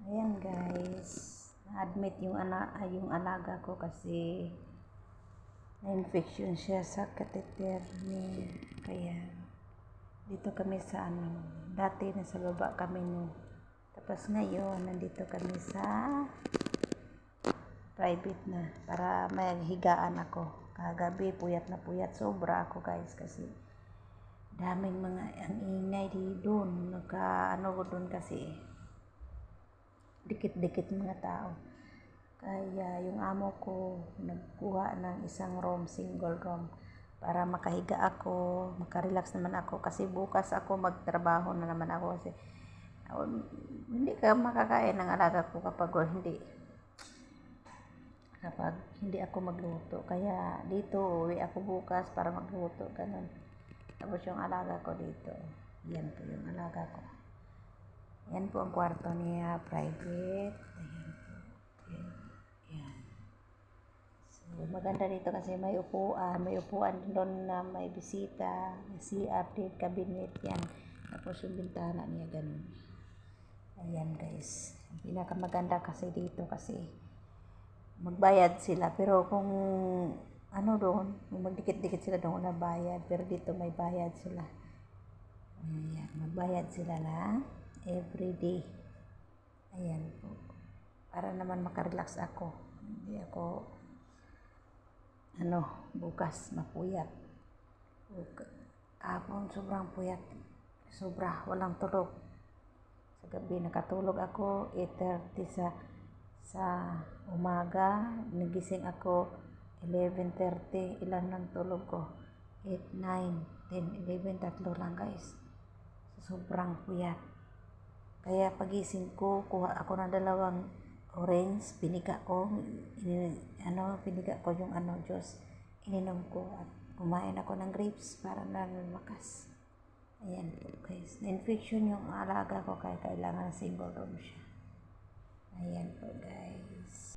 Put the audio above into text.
Ayan guys, na-admit yung alaga ko kasi na-infection siya sa catheter ni, kaya dito kami sa dati nasa baba kami no. Tapos ngayon nandito kami sa private na para maghigaan ako. Kagabi puyat na puyat sobra ako guys kasi daming mga ang ingay di doon, ko doon kasi dikit-dikit mga tao. Kaya yung amo ko nagkuha ng isang room, single room, para makahiga ako, makarelax naman ako kasi bukas ako magtrabaho na naman ako kasi hindi ka makakain ng alaga ko kapag hindi ako magluto. Kaya dito uwi ako bukas para magluto, ganun. Tapos yung alaga ko dito, yan po yung alaga ko. Yan po ang kwarto niya, private. Ayan po. Yan. So, maganda dito kasi may upuan doon na may bisita, may CR, cabinet, yan. Tapos yung bintana niya, ganun. Ayan guys. Ang pinakamaganda kasi dito kasi magbayad sila, pero kung doon, magdikit-dikit sila doon na bayad, pero dito may bayad sila. Ayan, magbayad sila na everyday. Ayan po. Para naman makarelax ako. Hindi ako bukas mapuyat. Kahapon sobrang puyat. Sobra, walang tulog. Sa gabi nakatulog ako 8:30 sa umaga, nagising ako 11:30. Ilan lang tulog ko? 8, 9, 10, 11, tatlo lang guys. Sobrang puyat. Kaya pagising ko, kuha ako ng dalawang orange, piniga ko yung juice, ininom ko at kumain ako ng grapes para lumakas. Ayan po guys, na-infection yung alaga ko kaya kailangan single room siya. Ayan po guys.